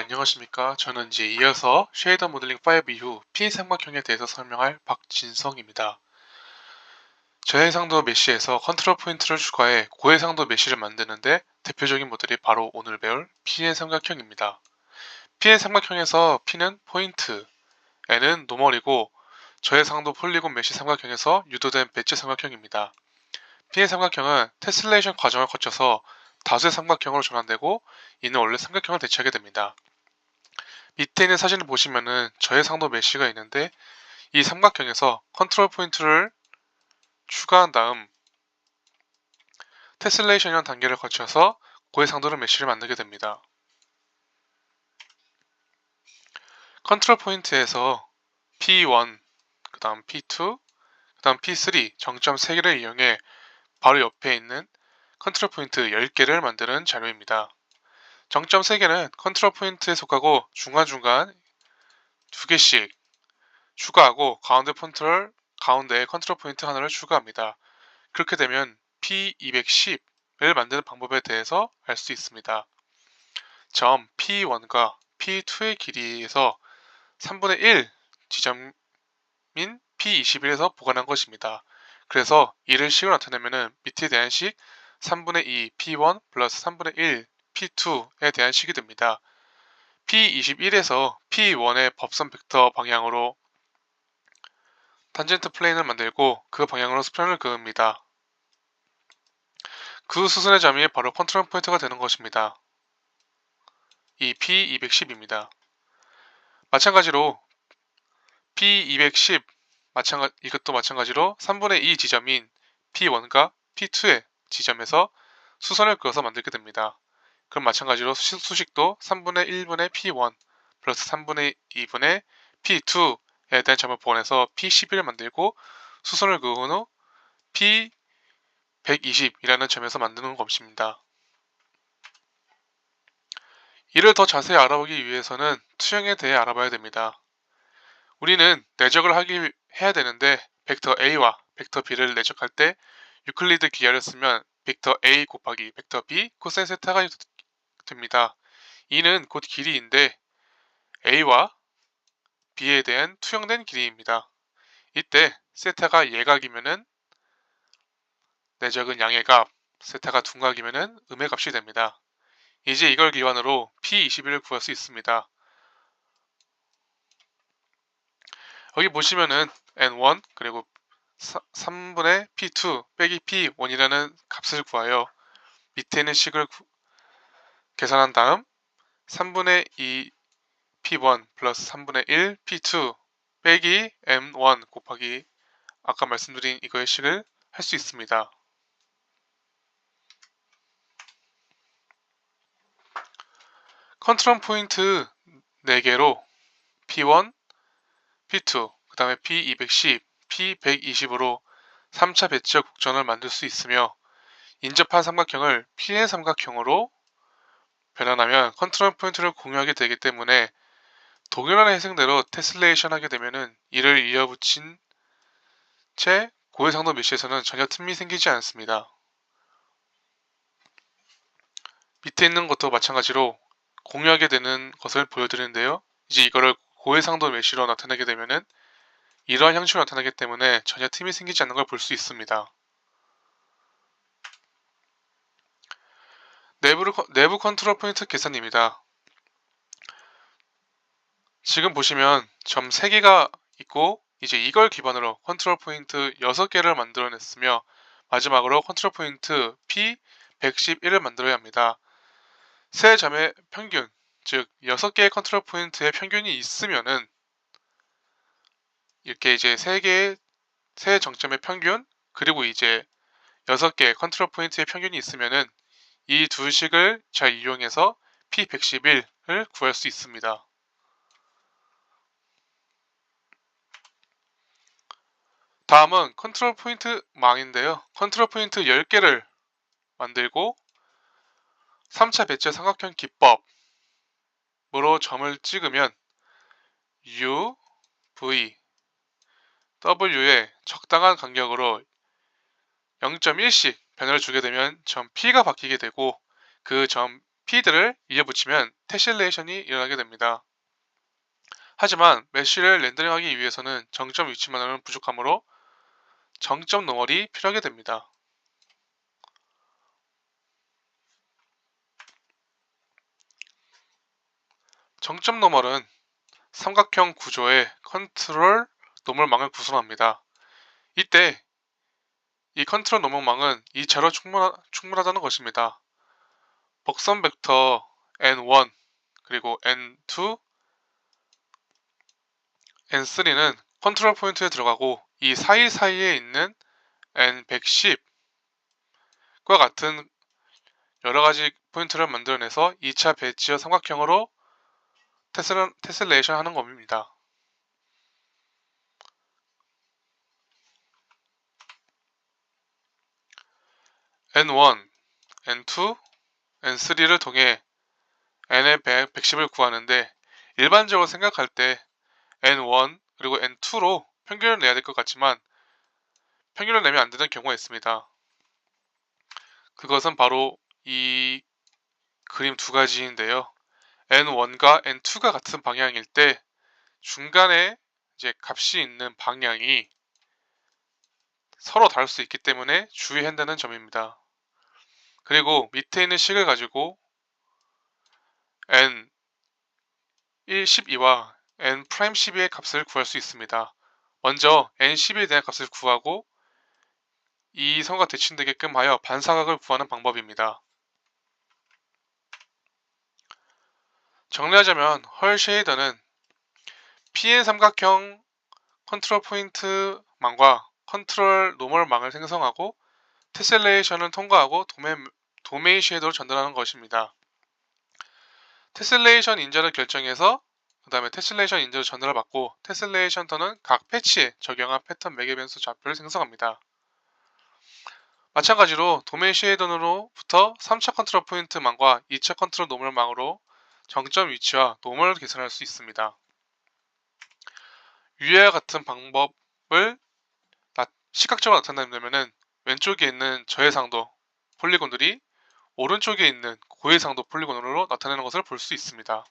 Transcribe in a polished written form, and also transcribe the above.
안녕하십니까. 저는 이제 이어서 쉐이더 모델링 5 이후 P삼각형에 대해서 설명할 박진성입니다. 저해상도 메쉬에서 컨트롤 포인트를 추가해 고해상도 메쉬를 만드는데 대표적인 모델이 바로 오늘 배울 P의 삼각형입니다. P의 삼각형에서 P는 포인트, N은 노멀이고 저해상도 폴리곤 메쉬 삼각형에서 유도된 배치 삼각형입니다. P의 삼각형은 테슬레이션 과정을 거쳐서 다수의 삼각형으로 전환되고 이는 원래 삼각형을 대체하게 됩니다. 밑에 있는 사진을 보시면은 저해상도 메쉬가 있는데 이 삼각형에서 컨트롤 포인트를 추가한 다음 테슬레이션이라는 단계를 거쳐서 고해상도로 메쉬를 만들게 됩니다. 컨트롤 포인트에서 P1, 그 다음 P2, 그 다음 P3 정점 3개를 이용해 바로 옆에 있는 컨트롤 포인트 10개를 만드는 자료입니다. 정점 3개는 컨트롤 포인트에 속하고 중간중간 2개씩 추가하고 가운데에 컨트롤 포인트 하나를 추가합니다. 그렇게 되면 P210을 만드는 방법에 대해서 알 수 있습니다. 점 P1과 P2의 길이에서 3분의 1 지점인 P21에서 보관한 것입니다. 그래서 이를 식으로 나타내면 밑에 대한 식 3분의 2 P1 플러스 3분의 1 P2에 대한 식이 됩니다. P21에서 P1의 법선 벡터 방향으로 탄젠트 플레인을 만들고 그 방향으로 수편을 그읍니다. 그 수순의 점이 바로 컨트롤 포인트가 되는 것입니다. 이 P210입니다. 마찬가지로 P210 이것도 마찬가지로 3분의 2 지점인 P1과 P2의 지점에서 수선을 그어서 만들게 됩니다. 그럼 마찬가지로 수식도 3분의 1분의 P1 플러스 3분의 2분의 P2에 대한 점을 보완해서 P11을 만들고 수선을 그은 후 P120이라는 점에서 만드는 것입니다. 이를 더 자세히 알아보기 위해서는 투영에 대해 알아봐야 됩니다. 우리는 내적을 해야 되는데 벡터 A와 벡터 B를 내적할 때 유클리드 기하를 쓰면 벡터 A 곱하기 벡터 B 코사인 세타가 됩니다. 이는 곧 길이인데 A와 B에 대한 투영된 길이입니다. 이때 세타가 예각이면은 내적은 양의 값, 세타가 둔각이면은 음의 값이 됩니다. 이제 이걸 기반으로 P21을 구할 수 있습니다. 여기 보시면은 N1 그리고 3분의 P2 빼기 P1이라는 값을 구하여 밑에 있는 식을 계산한 다음 3분의 2 P1 플러스 3분의 1 P2 빼기 M1 곱하기 아까 말씀드린 이거의 식을 할 수 있습니다. 컨트롤 포인트 4개로 P1, P2, 그 다음에 P210, P120으로 3차 배치와 곡선을 만들 수 있으며 인접한 삼각형을 P의 삼각형으로 변환하면 컨트롤 포인트를 공유하게 되기 때문에 동일한 해석대로 테슬레이션 하게 되면은 이를 이어붙인 채 고해상도 메쉬에서는 전혀 틈이 생기지 않습니다. 밑에 있는 것도 마찬가지로 공유하게 되는 것을 보여드리는데요. 이제 이거를 고해상도 메쉬로 나타내게 되면은 이러한 형식으로 나타나기 때문에 전혀 틈이 생기지 않는 걸 볼 수 있습니다. 내부 컨트롤 포인트 계산입니다. 지금 보시면 점 3개가 있고 이제 이걸 기반으로 컨트롤 포인트 6개를 만들어냈으며 마지막으로 컨트롤 포인트 P111을 만들어야 합니다. 세 점의 평균, 즉 6개의 컨트롤 포인트의 평균이 있으면은 이렇게 이제 세 정점의 평균 그리고 이제 6개의 컨트롤 포인트의 평균이 있으면은 이 두 식을 잘 이용해서 P111을 구할 수 있습니다. 다음은 컨트롤 포인트 망인데요. 컨트롤 포인트 10개를 만들고 3차 배치 삼각형 기법으로 점을 찍으면 U, V, W에 적당한 간격으로 0.1씩 변화를 주게 되면 점 P가 바뀌게 되고 그 점 피드를 이어붙이면 테실레이션이 일어나게 됩니다. 하지만 메쉬를 렌더링하기 위해서는 정점 위치만으로는 부족하므로 정점 노멀이 필요하게 됩니다. 정점 노멀은 삼각형 구조의 컨트롤 노멀망을 구성합니다. 이때 이 컨트롤 노멀망은 2차로 충분하다는 것입니다. 복선 벡터 n1 그리고 n2, n3는 컨트롤 포인트에 들어가고 이 사이사이에 있는 n110과 같은 여러가지 포인트를 만들어내서 2차 배치어 삼각형으로 테슬레이션 하는 겁니다. n1, n2, n3를 통해 n의 110을 구하는데 일반적으로 생각할 때 n1 그리고 n2로 평균을 내야 될 것 같지만 평균을 내면 안 되는 경우가 있습니다. 그것은 바로 이 그림 두 가지인데요. n1과 n2가 같은 방향일 때 중간에 이제 값이 있는 방향이 서로 다를 수 있기 때문에 주의해야 한다는 점입니다. 그리고 밑에 있는 식을 가지고 n112와 n'12의 값을 구할 수 있습니다. 먼저 n12에 대한 값을 구하고 이 선과 대칭되게끔 하여 반사각을 구하는 방법입니다. 정리하자면 헐 쉐이더는 PN 삼각형 컨트롤 포인트 망과 컨트롤 노멀 망을 생성하고 테셀레이션을 통과하고 도메인 쉐이더로 전달하는 것입니다. 테셀레이션 인자를 결정해서 그 다음에 테셀레이션 인자로 전달을 받고 테셀레이션 터는 각 패치에 적용한 패턴 매개 변수 좌표를 생성합니다. 마찬가지로 도메인 쉐이더로부터 3차 컨트롤 포인트망과 2차 컨트롤 노멀망으로 정점 위치와 노멀을 계산할 수 있습니다. 위와 같은 방법을 시각적으로 나타낸다면 왼쪽에 있는 저해상도 폴리곤들이 오른쪽에 있는 고해상도 폴리곤으로 나타내는 것을 볼 수 있습니다.